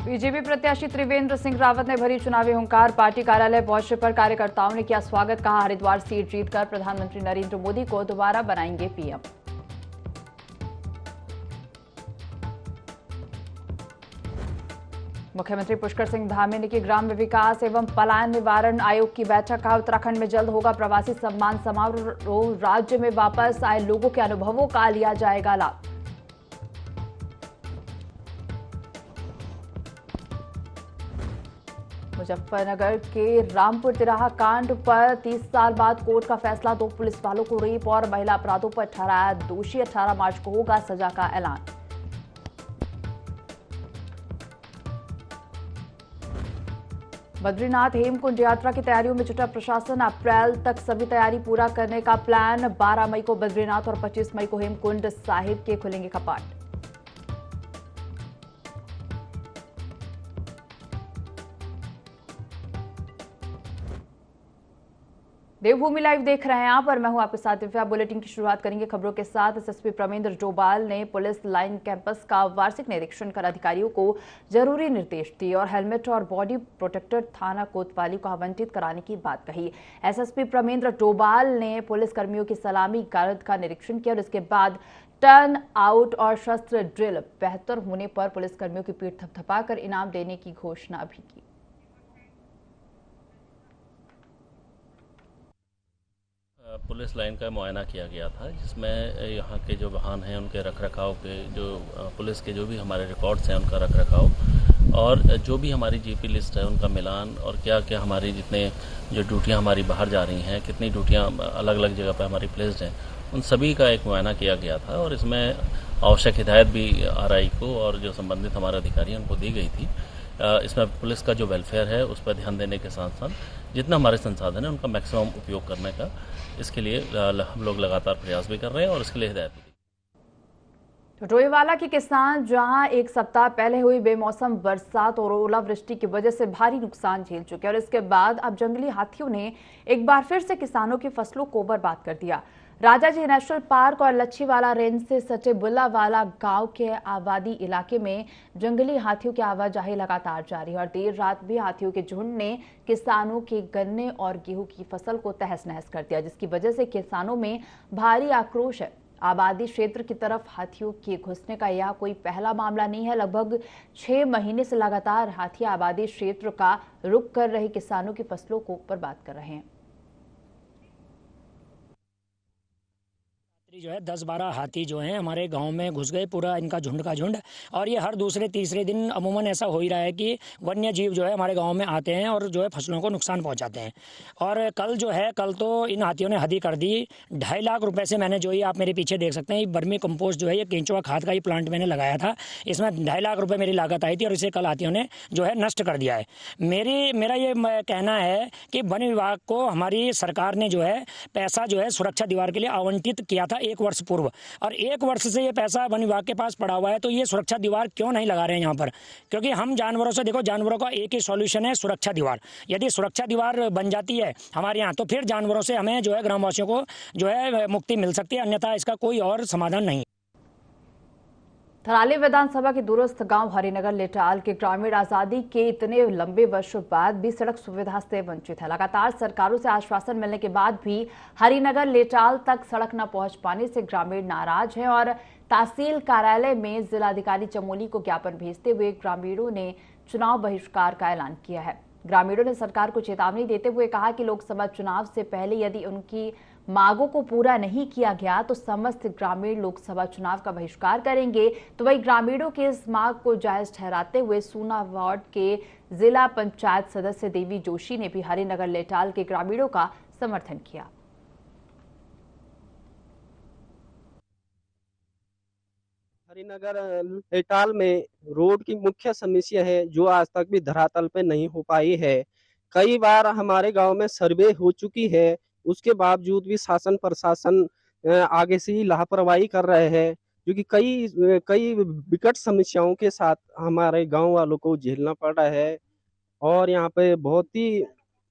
BJP प्रत्याशी त्रिवेंद्र सिंह रावत ने भरी चुनावी हुंकार। पार्टी कार्यालय पहुंचने पर कार्यकर्ताओं ने किया स्वागत। कहा, हरिद्वार सीट जीतकर प्रधानमंत्री नरेंद्र मोदी को दोबारा बनाएंगे पीएम। मुख्यमंत्री पुष्कर सिंह धामी ने की ग्राम्य विकास एवं पलायन निवारण आयोग की बैठक। कहा, उत्तराखंड में जल्द होगा प्रवासी सम्मान समारोह। राज्य में वापस आए लोगों के अनुभवों का लिया जाएगा लाभ। मुजफ्फरनगर के रामपुर तिराहा कांड पर 30 साल बाद कोर्ट का फैसला। 2 पुलिस वालों को रेप और महिला अपराधों पर ठहराया दोषी। 18 मार्च को होगा सजा का ऐलान। बद्रीनाथ हेमकुंड यात्रा की तैयारियों में जुटा प्रशासन। अप्रैल तक सभी तैयारी पूरा करने का प्लान। 12 मई को बद्रीनाथ और 25 मई को हेमकुंड साहिब के खुलेंगे कपाट। देवभूमि लाइव देख रहे हैं आप और मैं हूं आपके साथ दिव्या। बुलेटिन की शुरुआत करेंगे खबरों के साथ। एसएसपी प्रमेंद्र डोभाल ने पुलिस लाइन कैंपस का वार्षिक निरीक्षण कर अधिकारियों को जरूरी निर्देश दिए और हेलमेट और बॉडी प्रोटेक्टर थाना कोतवाली को आवंटित कराने की बात कही। एसएसपी प्रमेंद्र डोभाल ने पुलिस कर्मियों की सलामी गार्ड का निरीक्षण किया और इसके बाद टर्न आउट और शस्त्र ड्रिल बेहतर होने पर पुलिस कर्मियों की पीठ थपथपाकर इनाम देने की घोषणा भी की। पुलिस लाइन का मुआयना किया गया था, जिसमें यहाँ के जो वाहन हैं उनके रखरखाव के, जो पुलिस के जो भी हमारे रिकॉर्ड्स हैं उनका रखरखाव और जो भी हमारी जीपी लिस्ट है उनका मिलान और क्या क्या हमारी जितने जो ड्यूटियाँ हमारी बाहर जा रही हैं, कितनी ड्यूटियाँ अलग अलग जगह पर हमारी प्लेस्ड हैं, उन सभी का एक मुआयना किया गया था और इसमें आवश्यक हिदायत भी आरआई को और जो संबंधित हमारे अधिकारी हैं उनको दी गई थी। इसमें पुलिस का जो वेलफेयर है उस पर ध्यान देने के साथ साथ जितना हमारे संसाधन है उनका मैक्सिमम उपयोग करने का, इसके लिए हम लोग लगातार प्रयास भी कर रहे हैं और इसके लिए हिदायत भी। डोईवाला के किसान जहां एक सप्ताह पहले हुई बेमौसम बरसात और ओलावृष्टि की वजह से भारी नुकसान झेल चुके और इसके बाद अब जंगली हाथियों ने एक बार फिर से किसानों की फसलों को बर्बाद कर दिया। राजाजी नेशनल पार्क और लच्छीवाला रेंज से सटे बुल्लावाला गांव के आबादी इलाके में जंगली हाथियों की आवाजाही लगातार जारी है और देर रात भी हाथियों के झुंड ने किसानों के गन्ने और गेहूं की फसल को तहस नहस कर दिया, जिसकी वजह से किसानों में भारी आक्रोश है। आबादी क्षेत्र की तरफ हाथियों के घुसने का यह कोई पहला मामला नहीं है। लगभग 6 महीने से लगातार हाथी आबादी क्षेत्र का रुख कर रहे किसानों की फसलों को बर्बाद कर रहे हैं। जो है 10-12 हाथी जो हैं हमारे गांव में घुस गए, पूरा इनका झुंड का झुंड। और ये हर दूसरे तीसरे दिन अमूमन ऐसा हो ही रहा है कि वन्य जीव जो है हमारे गांव में आते हैं और जो है फसलों को नुकसान पहुंचाते हैं। और कल तो इन हाथियों ने हद ही कर दी। 2.5 लाख रुपए से मैंने जो ये आप मेरे पीछे देख सकते हैं, बर्मी कंपोस्ट जो है ये केंचुआ खाद का ही प्लांट मैंने लगाया था, इसमें 2.5 लाख रुपये मेरी लागत आई थी और इसे कल हाथियों ने जो है नष्ट कर दिया है। मेरा ये कहना है कि वन विभाग को हमारी सरकार ने जो है पैसा जो है सुरक्षा दीवार के लिए आवंटित किया था 1 वर्ष पूर्व, और 1 वर्ष से ये पैसा वन विभाग के पास पड़ा हुआ है। तो ये सुरक्षा दीवार क्यों नहीं लगा रहे हैं यहाँ पर? क्योंकि हम जानवरों से, देखो जानवरों का एक ही सॉल्यूशन है, सुरक्षा दीवार। यदि सुरक्षा दीवार बन जाती है हमारे यहाँ तो फिर जानवरों से हमें जो है ग्रामवासियों को जो है मुक्ति मिल सकती है, अन्यथा इसका कोई और समाधान नहीं। थराली विधानसभा के दूरस्थ गांव हरिनगर लेटाल के ग्रामीण आजादी के इतने लंबे वर्षों बाद भी सड़क सुविधा से वंचित है। लगातार सरकारों से आश्वासन मिलने के बाद भी हरिनगर लेटाल तक सड़क न पहुंच पाने से ग्रामीण नाराज हैं और तहसील कार्यालय में जिलाधिकारी चमोली को ज्ञापन भेजते हुए ग्रामीणों ने चुनाव बहिष्कार का ऐलान किया है। ग्रामीणों ने सरकार को चेतावनी देते हुए कहा कि लोकसभा चुनाव से पहले यदि उनकी मांगों को पूरा नहीं किया गया तो समस्त ग्रामीण लोकसभा चुनाव का बहिष्कार करेंगे। तो वही ग्रामीणों के इस मांग को जायज ठहराते हुए सूना वार्ड के जिला पंचायत सदस्य देवी जोशी ने भी हरिनगर लेटाल के ग्रामीणों का समर्थन किया। हरिनगर लेटाल में रोड की मुख्य समस्या है जो आज तक भी धरातल पे नहीं हो पाई है। कई बार हमारे गांव में सर्वे हो चुकी है, उसके बावजूद भी शासन प्रशासन आगे से ही लापरवाही कर रहे हैं, क्योंकि कई विकट समस्याओं के साथ हमारे गांव वालों को झेलना पड़ रहा है। और यहाँ पे बहुत ही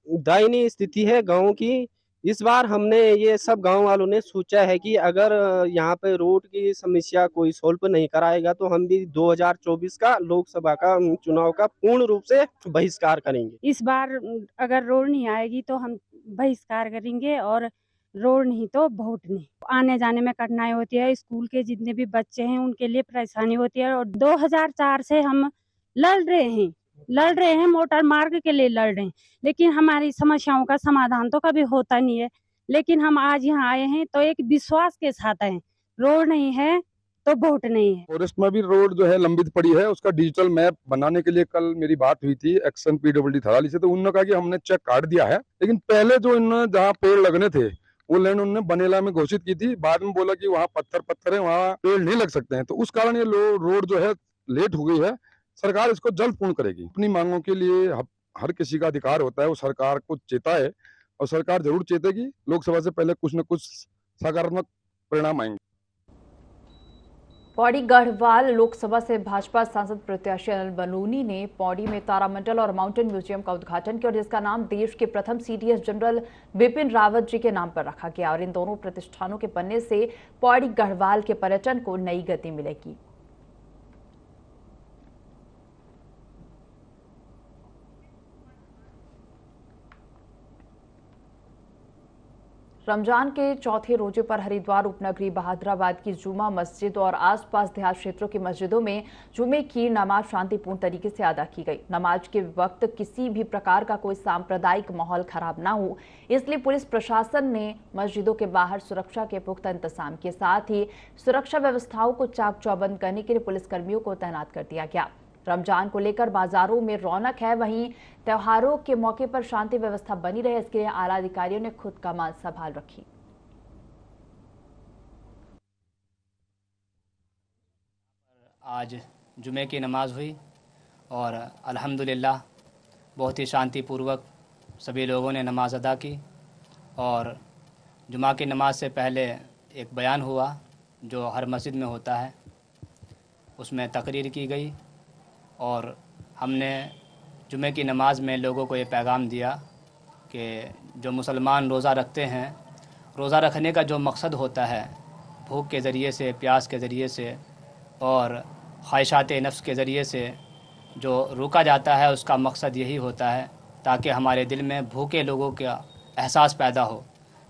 दयनीय स्थिति है गांव की, इस बार हमने ये सब गांव वालों ने सोचा है कि अगर यहाँ पे रोड की समस्या कोई सॉल्व नहीं कराएगा तो हम भी 2024 का लोकसभा का चुनाव का पूर्ण रूप से बहिष्कार करेंगे। इस बार अगर रोड नहीं आएगी तो हम बहिष्कार करेंगे और रोड नहीं तो वोट नहीं। आने जाने में कठिनाई होती है, स्कूल के जितने भी बच्चे हैं उनके लिए परेशानी होती है और 2004 से हम लड़ रहे हैं मोटर मार्ग के लिए लड़ रहे हैं, लेकिन हमारी समस्याओं का समाधान तो कभी होता नहीं है। लेकिन हम आज यहाँ आए हैं तो एक विश्वास के साथ आए, रोड नहीं है तो वोट नहीं है। फॉरेस्ट में भी रोड जो है लंबित पड़ी है, उसका डिजिटल मैप बनाने के लिए कल मेरी बात हुई थी एक्शन PWD थराली से, तो उन्होंने कहा कि हमने चेक काट दिया है, लेकिन पहले जो इन्होंने जहाँ पेड़ लगने थे वो लैंड उन्होंने बनेला में घोषित की थी, बाद में बोला कि वहाँ पत्थर है, वहाँ पेड़ नहीं लग सकते हैं, तो उस कारण ये रोड जो है लेट हो गई है। सरकार इसको जल्द पूर्ण करेगी। अपनी मांगों के लिए हर किसी का अधिकार होता है, वो सरकार को चेताए और सरकार जरूर चेतेगी। लोकसभा से पहले कुछ न कुछ सकारात्मक परिणाम आएंगे। पौड़ी गढ़वाल लोकसभा से भाजपा सांसद प्रत्याशी अनिल बलूनी ने पौड़ी में तारामंडल और माउंटेन म्यूजियम का उद्घाटन किया, जिसका नाम देश के प्रथम CDS जनरल बिपिन रावत जी के नाम पर रखा गया और इन दोनों प्रतिष्ठानों के बनने से पौड़ी गढ़वाल के पर्यटन को नई गति मिलेगी। रमजान के चौथे रोजे पर हरिद्वार उपनगरी बहादुराबाद की जुमा मस्जिद और आसपास देहात क्षेत्रों की मस्जिदों में जुमे की नमाज शांतिपूर्ण तरीके से अदा की गई। नमाज के वक्त किसी भी प्रकार का कोई सांप्रदायिक माहौल खराब ना हो, इसलिए पुलिस प्रशासन ने मस्जिदों के बाहर सुरक्षा के पुख्ता इंतजाम के साथ ही सुरक्षा व्यवस्थाओं को चाक चौबंद करने के लिए पुलिसकर्मियों को तैनात कर दिया गया। रमजान को लेकर बाजारों में रौनक है, वहीं त्योहारों के मौके पर शांति व्यवस्था बनी रहे, इसके लिए आला अधिकारियों ने खुद कमान संभाल रखी। आज जुमे की नमाज हुई और अल्हम्दुलिल्लाह बहुत ही शांतिपूर्वक सभी लोगों ने नमाज अदा की और जुमा की नमाज से पहले एक बयान हुआ जो हर मस्जिद में होता है, उसमें तकरीर की गई और हमने जुमे की नमाज में लोगों को ये पैगाम दिया कि जो मुसलमान रोज़ा रखते हैं, रोज़ा रखने का जो मकसद होता है भूख के ज़रिए से, प्यास के ज़रिए से और ख्वाहिशात नफ्स के ज़रिए से जो रोका जाता है, उसका मकसद यही होता है ताकि हमारे दिल में भूखे लोगों का एहसास पैदा हो।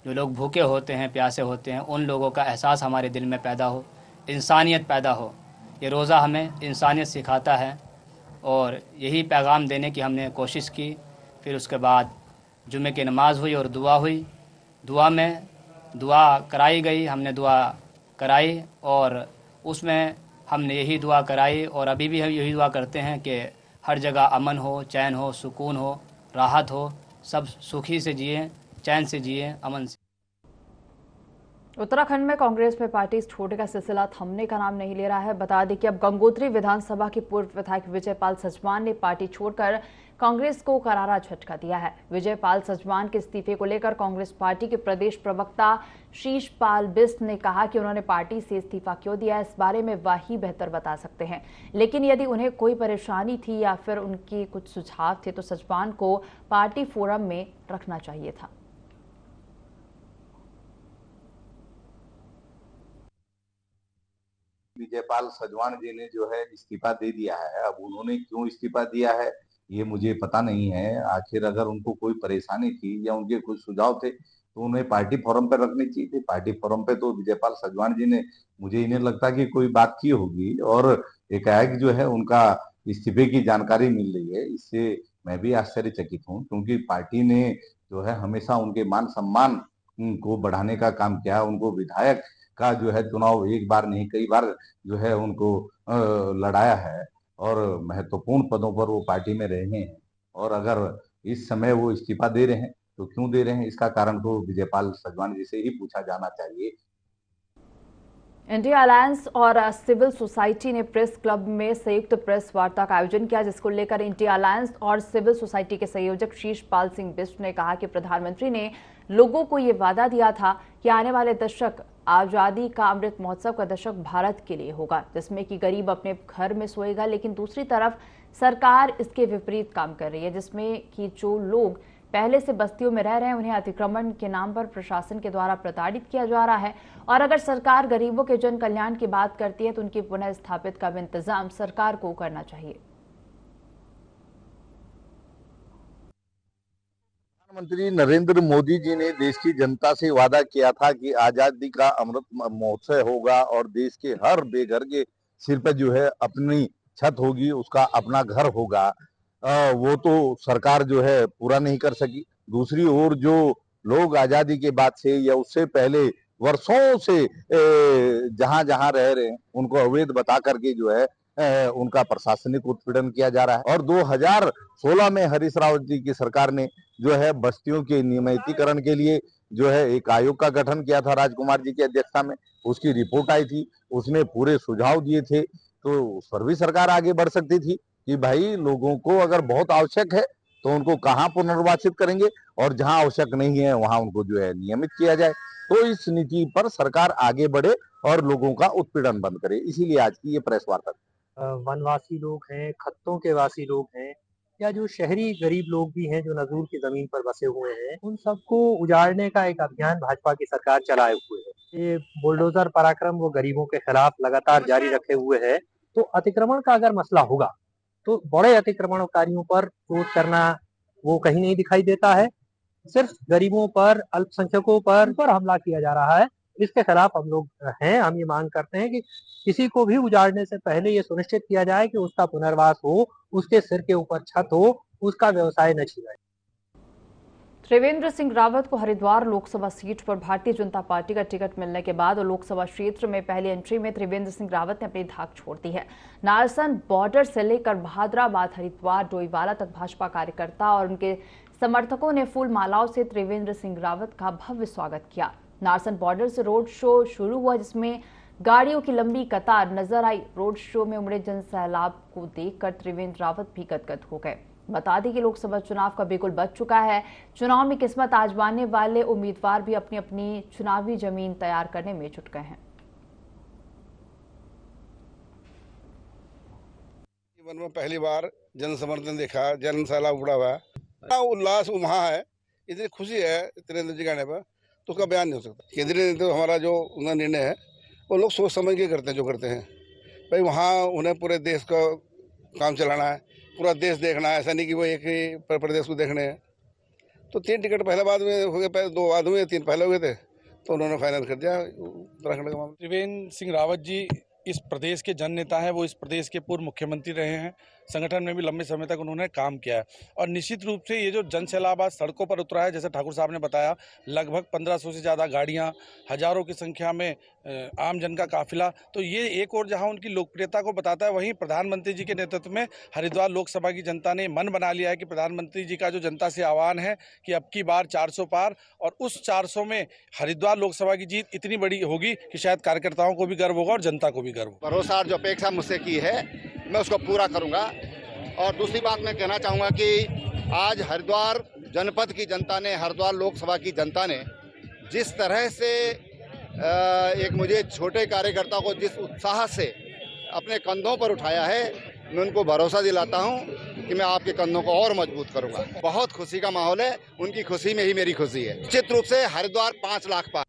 जो लोग भूखे होते हैं, प्यासे होते हैं, उन लोगों का एहसास हमारे दिल में पैदा हो, इंसानियत पैदा हो। ये रोज़ा हमें इंसानियत सिखाता है और यही पैगाम देने की हमने कोशिश की। फिर उसके बाद जुमे की नमाज हुई और दुआ हुई। दुआ कराई गई, हमने दुआ कराई और उसमें हमने यही दुआ कराई और अभी भी हम यही दुआ करते हैं कि हर जगह अमन हो, चैन हो, सुकून हो, राहत हो, सब सुखी से जिए, चैन से जिए, अमन से। उत्तराखंड में कांग्रेस में पार्टी छोड़ने का सिलसिला थमने का नाम नहीं ले रहा है। बता दें कि अब गंगोत्री विधानसभा के पूर्व विधायक विजयपाल सजमान ने पार्टी छोड़कर कांग्रेस को करारा झटका दिया है। विजयपाल सजमान के इस्तीफे को लेकर कांग्रेस पार्टी के प्रदेश प्रवक्ता शीशपाल बिष्ट ने कहा कि उन्होंने पार्टी से इस्तीफा क्यों दिया, इस बारे में वह ही बेहतर बता सकते हैं, लेकिन यदि उन्हें कोई परेशानी थी या फिर उनके कुछ सुझाव थे तो सजमान को पार्टी फोरम में रखना चाहिए था। विजयपाल सजवान जी ने जो है इस्तीफा दे दिया है। अब उन्होंने क्यों इस्तीफा दिया है ये मुझे पता नहीं है। आखिर अगर उनको कोई परेशानी थी या उनके कुछ सुझाव थे तो उन्हें पार्टी फोरम पर रखनी चाहिए थी। पार्टी फोरम पे तो विजयपाल सजवान जी ने, मुझे इन्हें लगता कि कोई बात की होगी और एकाएक जो है उनका इस्तीफे की जानकारी मिल रही है। इससे मैं भी आश्चर्यचकित हूँ, क्योंकि पार्टी ने जो है हमेशा उनके मान सम्मान को बढ़ाने का काम किया। उनको विधायक का जो है चुनाव एक बार नहीं कई बार जो है उनको लड़ाया है और महत्वपूर्ण पदों पर वो पार्टी में रहे हैं। और अगर इस समय वो इस्तीफा दे रहे हैं तो क्यों दे रहे हैं, इसका कारण तो विजयपाल सजवान जी से ही पूछा जाना चाहिए। इंडिया अलायंस और सिविल सोसाइटी ने प्रेस क्लब में संयुक्त प्रेस वार्ता का आयोजन किया, जिसको लेकर इंडिया अलायंस और सिविल सोसाइटी के संयोजक शीशपाल सिंह बिष्ट ने कहा कि प्रधानमंत्री ने लोगों को ये वादा दिया था कि आने वाले दशक आजादी का अमृत महोत्सव का दशक भारत के लिए होगा, जिसमें कि गरीब अपने घर में सोएगा, लेकिन दूसरी तरफ सरकार इसके विपरीत काम कर रही है, जिसमें कि जो लोग पहले से बस्तियों में रह रहे हैं, उन्हें अतिक्रमण के नाम पर प्रशासन के द्वारा प्रताड़ित किया जा रहा है। और अगर सरकार गरीबों के जन कल्याण की बात करती है तो उनकी पुनः स्थापित का भी इंतजाम सरकार को करना चाहिए। प्रधानमंत्री नरेंद्र मोदी जी ने देश की जनता से वादा किया था कि आजादी का अमृत महोत्सव होगा और देश के हर बेघर के सिर पर जो है अपनी छत होगी, उसका अपना घर होगा। वो तो सरकार जो है पूरा नहीं कर सकी। दूसरी ओर जो लोग आजादी के बाद से या उससे पहले वर्षों से जहां जहां रह रहे हैं उनको अवैध बता करके जो है उनका प्रशासनिक उत्पीड़न किया जा रहा है। और 2016 में हरीश रावत जी की सरकार ने जो है बस्तियों के नियमितीकरण के लिए जो है एक आयोग का गठन किया था राजकुमार जी की अध्यक्षता में। उसकी रिपोर्ट आई थी, उसने पूरे सुझाव दिए थे, तो उस पर भी सरकार आगे बढ़ सकती थी कि भाई लोगों को अगर बहुत आवश्यक है तो उनको कहाँ पुनर्वासित करेंगे और जहां आवश्यक नहीं है वहां उनको जो है नियमित किया जाए। तो इस नीति पर सरकार आगे बढ़े और लोगों का उत्पीड़न बंद करे, इसीलिए आज की ये प्रेस वार्ता। वनवासी लोग हैं, खत्तों के वासी लोग हैं, या जो शहरी गरीब लोग भी हैं जो नजूर की जमीन पर बसे हुए हैं, उन सबको उजाड़ने का एक अभियान भाजपा की सरकार चलाए हुए है। ये बुलडोजर पराक्रम वो गरीबों के खिलाफ लगातार जारी रखे हुए है। तो अतिक्रमण का अगर मसला होगा तो बड़े अतिक्रमणकारियों पर विरोध करना वो कहीं नहीं दिखाई देता है। सिर्फ गरीबों पर, अल्पसंख्यकों पर हमला किया जा रहा है। इसके खिलाफ हम लोग हैं। हम ये मांग करते हैं कि किसी को भी उजाड़ने से पहले ये सुनिश्चित किया जाए कि उसका पुनर्वास हो, उसके सिर के ऊपर छत हो, उसका व्यवसाय न छीना जाए। त्रिवेंद्र सिंह रावत को हरिद्वार लोकसभा सीट पर भारतीय जनता पार्टी का टिकट मिलने के बाद लोकसभा क्षेत्र में पहली एंट्री में त्रिवेंद्र सिंह रावत ने अपनी धाक छोड़ दी है। नारसन बॉर्डर से लेकर बहादुराबाद, हरिद्वार, डोईवाला तक भाजपा कार्यकर्ता और उनके समर्थकों ने फूल मालाओं से त्रिवेंद्र सिंह रावत का भव्य स्वागत किया। नारसन बॉर्डर से रोड शो शुरू हुआ जिसमें गाड़ियों की लंबी कतार नजर आई। रोड शो में उमड़े जन सैलाब को देखकर त्रिवेंद्र रावत भी गदगद हो गए। बता दें कि लोकसभा चुनाव का बिगुल बज चुका है। चुनाव में किस्मत आजमाने वाले उम्मीदवार भी अपनी अपनी चुनावी जमीन तैयार करने में जुट गए हैं। जीवन में पहली बार जन समर्थन देखा, जन सैलाब उड़ा हुआ है, उल्लास वहाँ है, इतनी खुशी है त्रिवेंद्र जी के आने पर तो उसका बयान नहीं हो सकता। केंद्रीय नेतृत्व हमारा जो उनका निर्णय है वो लोग सोच समझ के करते हैं जो करते हैं। भाई वहाँ उन्हें पूरे देश का काम चलाना है, पूरा देश देखना है, ऐसा नहीं कि वो एक ही प्रदेश को देखने हैं। तो 3 टिकट पहले बाद में हो गए, 2 बाद में 3 पहले हो गए थे, तो उन्होंने फाइनल कर दिया उत्तराखंड का मामला। त्रिवेंद्र सिंह रावत जी इस प्रदेश के जन नेता हैं। वो इस प्रदेश के पूर्व मुख्यमंत्री रहे हैं, संगठन में भी लंबे समय तक उन्होंने काम किया है। और निश्चित रूप से ये जो जन सैलाब आज सड़कों पर उतरा है, जैसे ठाकुर साहब ने बताया, लगभग 1500 से ज़्यादा गाड़ियां, हजारों की संख्या में आम जन का काफिला, तो ये एक और जहां उनकी लोकप्रियता को बताता है, वहीं प्रधानमंत्री जी के नेतृत्व में हरिद्वार लोकसभा की जनता ने मन बना लिया है कि प्रधानमंत्री जी का जो जनता से आह्वान है कि अब की बार 400 पार, और उस 400 में हरिद्वार लोकसभा की जीत इतनी बड़ी होगी कि शायद कार्यकर्ताओं को भी गर्व होगा और जनता को भी गर्व। भरोसा और जो अपेक्षा मुझसे की है मैं उसको पूरा करूंगा। और दूसरी बात मैं कहना चाहूंगा कि आज हरिद्वार जनपद की जनता ने, हरिद्वार लोकसभा की जनता ने जिस तरह से एक मुझे छोटे कार्यकर्ता को जिस उत्साह से अपने कंधों पर उठाया है, मैं उनको भरोसा दिलाता हूं कि मैं आपके कंधों को और मजबूत करूंगा। बहुत खुशी का माहौल है, उनकी खुशी में ही मेरी खुशी है। निश्चित रूप से हरिद्वार 5 लाख पार।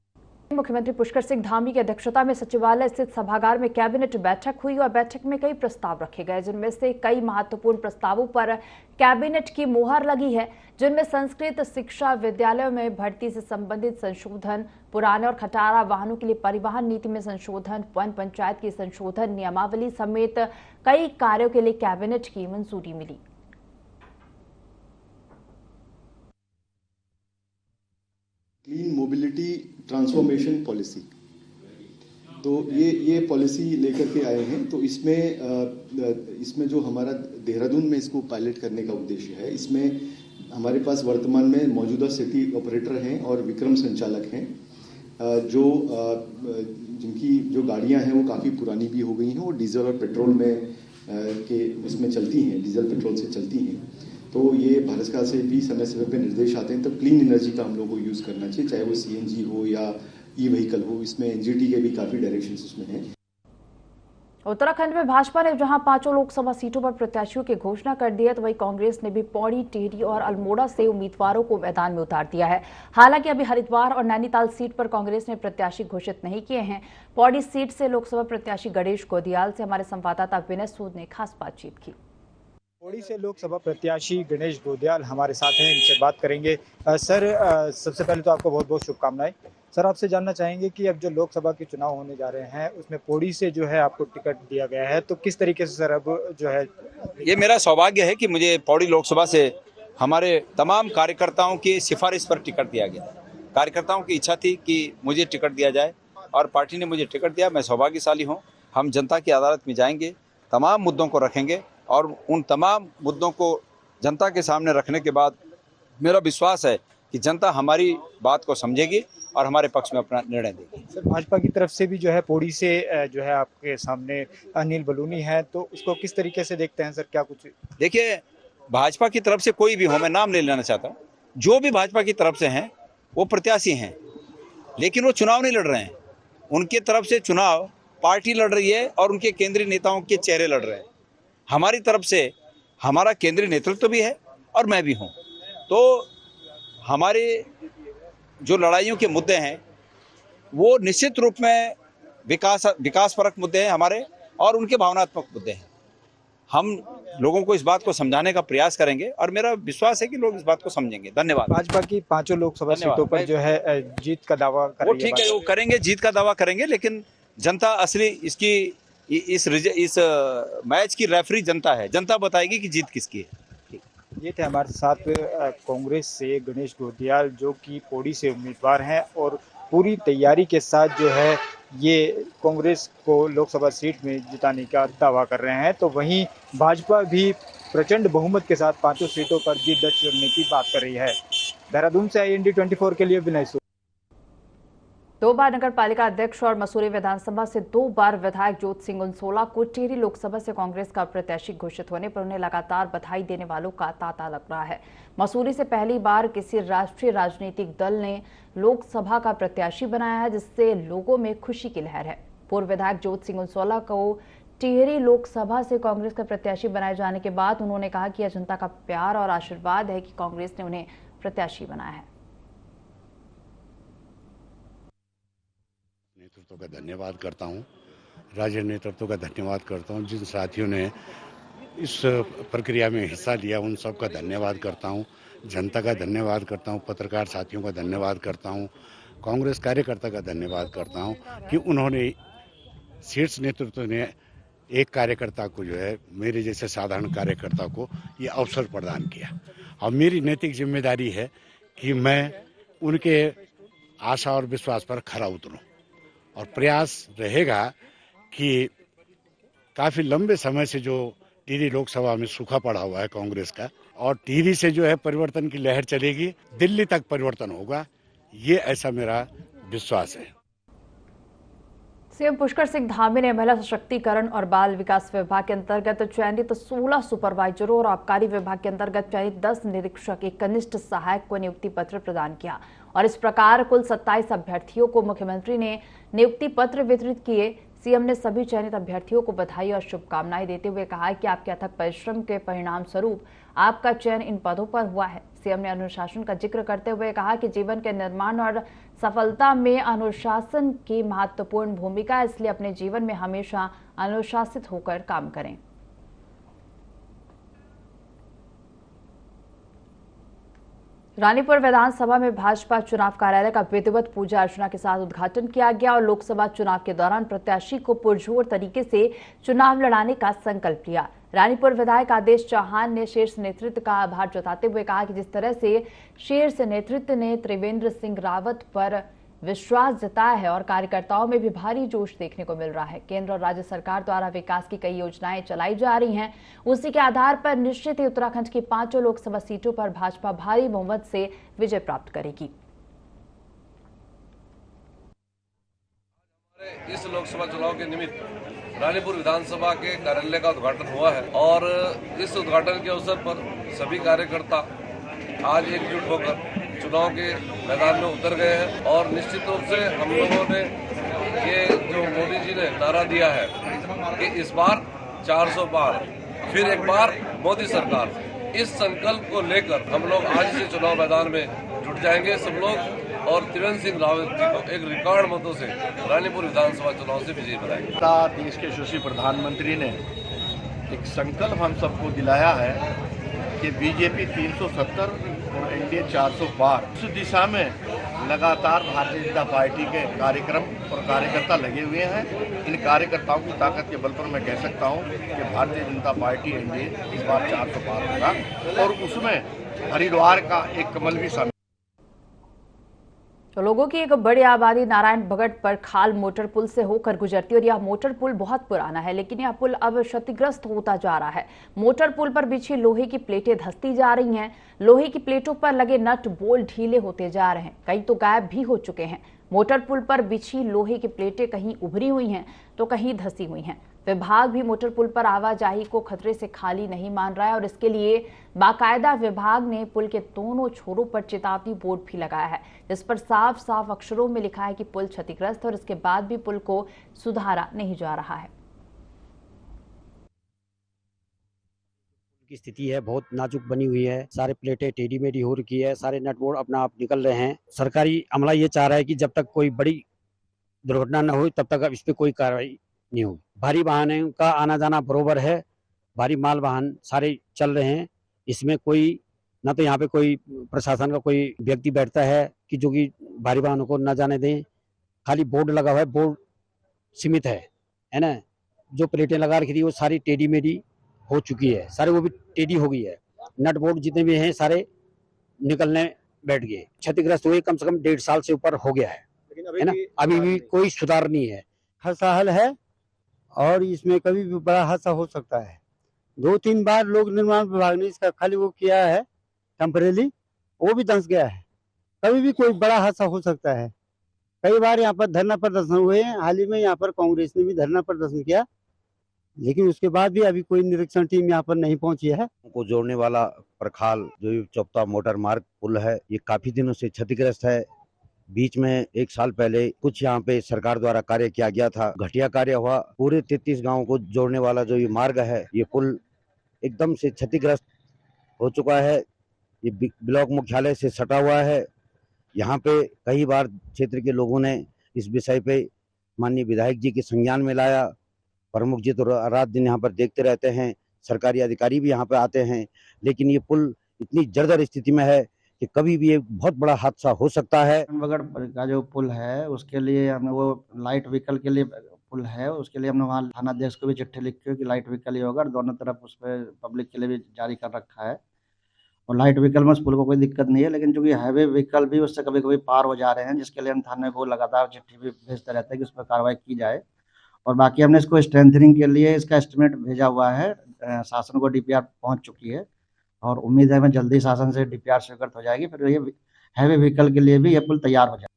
मुख्यमंत्री पुष्कर सिंह धामी की अध्यक्षता में सचिवालय स्थित सभागार में कैबिनेट बैठक हुई और बैठक में कई प्रस्ताव रखे गए, जिनमें से कई महत्वपूर्ण प्रस्तावों पर कैबिनेट की मुहर लगी है, जिनमें संस्कृत शिक्षा विद्यालयों में भर्ती से संबंधित संशोधन, पुराने और खटारा वाहनों के लिए परिवहन नीति में संशोधन, वन पंचायत की संशोधन नियमावली समेत कई कार्यों के लिए कैबिनेट की मंजूरी मिली। क्लीन मोबिलिटी ट्रांसफॉर्मेशन पॉलिसी, तो ये पॉलिसी लेकर के आए हैं। तो इसमें जो हमारा देहरादून में इसको पायलट करने का उद्देश्य है, इसमें हमारे पास वर्तमान में मौजूदा सिटी ऑपरेटर हैं और विक्रम संचालक हैं, जिनकी जो गाड़ियां हैं वो काफ़ी पुरानी भी हो गई हैं और डीजल और पेट्रोल में के उसमें चलती हैं, डीजल पेट्रोल से चलती हैं। तो ये भारत सरकार से भी समय समय पे निर्देश आते हैं, तो क्लीन एनर्जी का हम लोग को यूज़ करना चाहिए, चाहे वो CNG हो या ई व्हीकल हो। इसमें NGT के भी काफ़ी डायरेक्शंस उसमें हैं। उत्तराखंड में भाजपा ने जहां 5 लोकसभा सीटों पर प्रत्याशियों की घोषणा कर दी है, तो वहीं कांग्रेस ने भी पौड़ी, टिहरी और अल्मोड़ा से उम्मीदवारों को मैदान में उतार दिया है। हालांकि अभी हरिद्वार और नैनीताल सीट पर कांग्रेस ने प्रत्याशी घोषित नहीं किए हैं। पौड़ी सीट से लोकसभा प्रत्याशी गणेश गोदियाल से हमारे संवाददाता विनय सूद ने खास बातचीत की। पौड़ी से लोकसभा प्रत्याशी गणेश गोदियाल हमारे साथ हैं, इनसे बात करेंगे। सर, सबसे पहले तो आपको बहुत बहुत शुभकामनाएं। सर, आपसे जानना चाहेंगे कि अब जो लोकसभा के चुनाव होने जा रहे हैं उसमें पौड़ी से जो है आपको टिकट दिया गया है, तो किस तरीके से सर अब जो है? ये मेरा सौभाग्य है कि मुझे पौड़ी लोकसभा से हमारे तमाम कार्यकर्ताओं की सिफारिश पर टिकट दिया गया। कार्यकर्ताओं की इच्छा थी कि मुझे टिकट दिया जाए और पार्टी ने मुझे टिकट दिया। मैं सौभाग्यशाली हूँ। हम जनता की अदालत में जाएंगे, तमाम मुद्दों को रखेंगे और उन तमाम मुद्दों को जनता के सामने रखने के बाद मेरा विश्वास है कि जनता हमारी बात को समझेगी और हमारे पक्ष में अपना निर्णय देगी। सर, भाजपा की तरफ से भी जो है पौड़ी से जो है आपके सामने अनिल बलूनी है, तो उसको किस तरीके से देखते हैं सर? क्या कुछ? देखिए, भाजपा की तरफ से कोई भी हो, मैं नाम नहीं लेना चाहता हूँ, जो भी भाजपा की तरफ से हैं वो प्रत्याशी हैं, लेकिन वो चुनाव नहीं लड़ रहे हैं। उनके तरफ से चुनाव पार्टी लड़ रही है और उनके केंद्रीय नेताओं के चेहरे लड़ रहे हैं। हमारी तरफ से हमारा केंद्रीय नेतृत्व भी है और मैं भी हूँ। तो हमारे जो लड़ाइयों के मुद्दे हैं वो निश्चित रूप में विकासपरक मुद्दे हैं हमारे, और उनके भावनात्मक मुद्दे हैं। हम लोगों को इस बात को समझाने का प्रयास करेंगे और मेरा विश्वास है कि लोग इस बात को समझेंगे। धन्यवाद। भाजपा की 5 लोकसभा सीटों पर जो है जीत का दावा कर वो रही है। ठीक है, वो करेंगे, जीत का दावा करेंगे, लेकिन जनता असली इसकी इस मैच की रेफरी जनता है। जनता बताएगी कि जीत किसकी है। ये थे हमारे साथ कांग्रेस से गणेश गोदियाल, जो कि पौड़ी से उम्मीदवार हैं और पूरी तैयारी के साथ जो है ये कांग्रेस को लोकसभा सीट में जिताने का दावा कर रहे हैं। तो वहीं भाजपा भी प्रचंड बहुमत के साथ 5 सीटों पर जीत दर्ज करने की बात कर रही है। देहरादून से IND 24 के लिए विनय सूद। 2 बार नगर पालिका अध्यक्ष और मसूरी विधानसभा से 2 बार विधायक ज्योत सिंह उनसोला को टिहरी लोकसभा से कांग्रेस का प्रत्याशी घोषित होने पर उन्हें लगातार बधाई देने वालों का तांता लग रहा है। मसूरी से पहली बार किसी राष्ट्रीय राजनीतिक दल ने लोकसभा का प्रत्याशी बनाया है, जिससे लोगों में खुशी की लहर है। पूर्व विधायक ज्योत सिंह उनसोला को टिहरी लोकसभा से कांग्रेस का प्रत्याशी बनाए जाने के बाद उन्होंने कहा कि यह जनता का प्यार और आशीर्वाद है कि कांग्रेस ने उन्हें प्रत्याशी बनाया है। नेतृत्व का धन्यवाद करता हूं, राज्य नेतृत्व का धन्यवाद करता हूं, जिन साथियों ने इस प्रक्रिया में हिस्सा लिया उन सब का धन्यवाद करता हूं, जनता का धन्यवाद करता हूं, पत्रकार साथियों का धन्यवाद करता हूं, कांग्रेस कार्यकर्ता का धन्यवाद करता हूं कि उन्होंने शीर्ष नेतृत्व ने एक कार्यकर्ता को जो है मेरे जैसे साधारण कार्यकर्ता को ये अवसर प्रदान किया। और मेरी नैतिक जिम्मेदारी है कि मैं उनके आशा और विश्वास पर खरा उतरूं और प्रयास रहेगा कि काफी लंबे समय से जो टिहरी लोकसभा में सूखा पड़ा हुआ है कांग्रेस का, और टिहरी से जो है परिवर्तन की लहर चलेगी, दिल्ली तक परिवर्तन होगा, ये ऐसा मेरा विश्वास है। सीएम पुष्कर सिंह धामी ने महिला सशक्तिकरण और बाल विकास विभाग के अंतर्गत चयनित 16 सुपरवाइजरों और आबकारी विभाग के अंतर्गत चयनित 10 निरीक्षक, एक कनिष्ठ सहायक को नियुक्ति पत्र प्रदान किया और इस प्रकार कुल 27 अभ्यर्थियों को मुख्यमंत्री ने नियुक्ति पत्र वितरित किए। सीएम ने सभी चयनित अभ्यर्थियों को बधाई और शुभकामनाएं देते हुए कहा कि आपके अथक परिश्रम के परिणाम स्वरूप आपका चयन इन पदों पर हुआ है। सीएम ने अनुशासन का जिक्र करते हुए कहा कि जीवन के निर्माण और सफलता में अनुशासन की महत्वपूर्ण भूमिका है, इसलिए अपने जीवन में हमेशा अनुशासित होकर काम करें। रानीपुर विधानसभा में भाजपा चुनाव कार्यालय का विधिवत पूजा अर्चना के साथ उद्घाटन किया गया और लोकसभा चुनाव के दौरान प्रत्याशी को पुरजोर तरीके से चुनाव लड़ाने का संकल्प लिया। रानीपुर विधायक आदेश चौहान ने शीर्ष नेतृत्व का आभार जताते हुए कहा कि जिस तरह से शीर्ष नेतृत्व ने त्रिवेंद्र सिंह रावत पर विश्वास जताया है और कार्यकर्ताओं में भी भारी जोश देखने को मिल रहा है। केंद्र और राज्य सरकार द्वारा विकास की कई योजनाएं चलाई जा रही हैं, उसी के आधार पर निश्चित ही उत्तराखंड की 5 लोकसभा सीटों पर भाजपा भारी बहुमत से विजय प्राप्त करेगी। इस लोकसभा चुनाव के निमित्त रानीपुर विधानसभा के कार्यालय का उद्घाटन हुआ है और इस उद्घाटन के अवसर पर सभी कार्यकर्ता आज एकजुट होकर चुनाव के मैदान में उतर गए हैं और निश्चित रूप से हम लोगों ने ये जो मोदी जी ने नारा दिया है कि इस बार 400 पार, फिर एक बार मोदी सरकार। इस संकल्प को लेकर हम लोग आज से चुनाव मैदान में जुट जाएंगे सब लोग और त्रिवेंद्र सिंह रावत जी को एक रिकॉर्ड मतों से रानीपुर विधानसभा चुनाव से विजयी बनाएंगे। देश के यशस्वी प्रधानमंत्री ने एक संकल्प हम सबको दिलाया है कि बीजेपी 370 और एनडीए 400 पार। उस दिशा में लगातार भारतीय जनता पार्टी के कार्यक्रम और कार्यकर्ता लगे हुए हैं। इन कार्यकर्ताओं की ताकत के बल पर मैं कह सकता हूं कि भारतीय जनता पार्टी एनडीए इस बार 400 पार होगा और उसमें हरिद्वार का एक कमल भी शामिल। तो लोगों की एक बड़ी आबादी नारायण भगत पर खाल मोटर पुल से होकर गुजरती है और यह मोटर पुल बहुत पुराना है, लेकिन यह पुल अब क्षतिग्रस्त होता जा रहा है। मोटर पुल पर बिछी लोहे की प्लेटें धंसती जा रही हैं। लोहे की प्लेटों पर लगे नट बोल्ट ढीले होते जा रहे हैं, कई तो गायब भी हो चुके हैं। मोटर पुल पर बिछी लोहे की प्लेटें कहीं उभरी हुई हैं तो कहीं धंसी हुई हैं। विभाग भी मोटर पुल पर आवाजाही को खतरे से खाली नहीं मान रहा है और इसके लिए बाकायदा विभाग ने पुल के दोनों छोरों पर चेतावनी बोर्ड भी लगाया है, जिस पर साफ साफ अक्षरों में लिखा है कि पुल क्षतिग्रस्त और इसके बाद भी पुल को सुधारा नहीं जा रहा है। की स्थिति है बहुत नाजुक बनी हुई है, सारे प्लेटें टेढ़ी मेढ़ी हो रखी है, सारे नट बोल्ट अपना आप निकल रहे हैं। सरकारी अमला ये चाह रहा है कि जब तक कोई बड़ी दुर्घटना न हो तब तक इस पे कोई कार्रवाई नहीं होगी। भारी वाहनों का आना जाना बरोबर है, भारी माल वाहन सारे चल रहे हैं। इसमें कोई ना तो यहाँ पे कोई प्रशासन का कोई व्यक्ति बैठता है कि जो कि भारी वाहनों को न जाने दें। खाली बोर्ड लगा हुआ है, बोर्ड सीमित है ना। जो प्लेटें लगा रखी थी वो सारी टेढ़ी मेढ़ी हो चुकी है, सारे वो भी टेढ़ी हो गई है। नट बोल्ट जितने भी हैं सारे निकलने बैठ गए, क्षतिग्रस्त हुए। कम से कम 1.5 साल से ऊपर हो गया है ना। अभी भी कोई सुधार नहीं है। खस्ताहाल है और इसमें कभी भी बड़ा हादसा हो सकता है। 2-3 बार लोक निर्माण विभाग ने इसका खाली वो किया है टेम्परेरी, वो भी धंस गया है। कभी भी कोई बड़ा हादसा हो सकता है। कई बार यहाँ पर धरना प्रदर्शन हुए हैं। हाल ही में यहाँ पर कांग्रेस ने भी धरना प्रदर्शन किया, लेकिन उसके बाद भी अभी कोई निरीक्षण टीम यहाँ पर नहीं पहुंची है। को जोड़ने वाला प्रखाल जो चौपता मोटर मार्ग पुल है, ये काफी दिनों से क्षतिग्रस्त है। बीच में 1 साल पहले कुछ यहाँ पे सरकार द्वारा कार्य किया गया था, घटिया कार्य हुआ। पूरे 33 गांवों को जोड़ने वाला जो ये मार्ग है, ये पुल एकदम से क्षतिग्रस्त हो चुका है। ये ब्लॉक मुख्यालय से सटा हुआ है। यहाँ पे कई बार क्षेत्र के लोगों ने इस विषय पे माननीय विधायक जी के संज्ञान में लाया। प्रमुख जी तो रात दिन यहाँ पर देखते रहते हैं, सरकारी अधिकारी भी यहाँ पे आते हैं, लेकिन ये पुल इतनी जर्जर स्थिति में है कि कभी भी एक बहुत बड़ा हादसा हो सकता है। बगड़ का जो पुल है उसके लिए हमने वो लाइट व्हीकल के लिए पुल है, उसके लिए हमने वहाँ थानाध्यक्ष को भी चिट्ठी लिखी है कि लाइट व्हीकल ही होगा। दोनों तरफ उस पर पब्लिक के लिए भी जारी कर रखा है और लाइट व्हीकल में उस पुल को कोई दिक्कत नहीं है। लेकिन चूंकि हैवी व्हीकल भी उससे कभी कभी पार हो जा रहे हैं, जिसके लिए हम थाने को लगातार चिट्ठी भी भेजते रहते हैं कि उस पर कार्रवाई की जाए। और बाकी हमने इसको स्ट्रेंथनिंग के लिए इसका एस्टिमेट भेजा हुआ है, शासन को डीपीआर पहुंच चुकी है और उम्मीद है मैं जल्दी शासन से डीपीआर स्वीकृत हो जाएगी, फिर ये हैवी व्हीकल के लिए भी ये पुल तैयार हो जाएगा।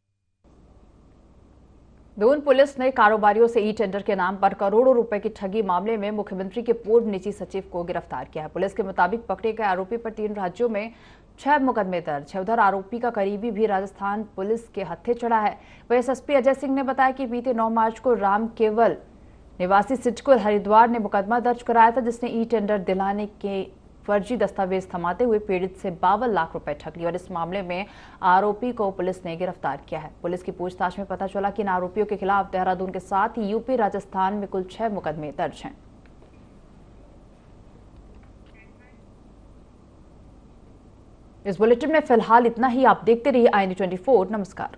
दून पुलिस ने कारोबारियों से ई टेंडर के नाम पर करोड़ों रुपए की ठगी मामले में मुख्यमंत्री के पूर्व निजी सचिव को गिरफ्तार किया है। पुलिस के मुताबिक पकड़े गए आरोपी पर 3 राज्यों में 6 मुकदमे दर्ज है। उधर आरोपी का करीबी भी राजस्थान पुलिस के हत्थे चढ़ा है। वहीं एसएसपी अजय सिंह ने बताया कि बीते 9 मार्च को राम केवल निवासी सिडकुल हरिद्वार ने मुकदमा दर्ज कराया था, जिसने ई टेंडर दिलाने के फर्जी दस्तावेज थमाते हुए पीड़ित से 52 लाख रुपए ठग लिए और इस मामले में आरोपी को पुलिस ने गिरफ्तार किया है। पुलिस की पूछताछ में पता चला कि इन आरोपियों के खिलाफ देहरादून के साथ ही यूपी राजस्थान में कुल 6 मुकदमे दर्ज हैं। इस बुलेटिन में फिलहाल इतना ही। आप देखते रहिए IND 24। नमस्कार।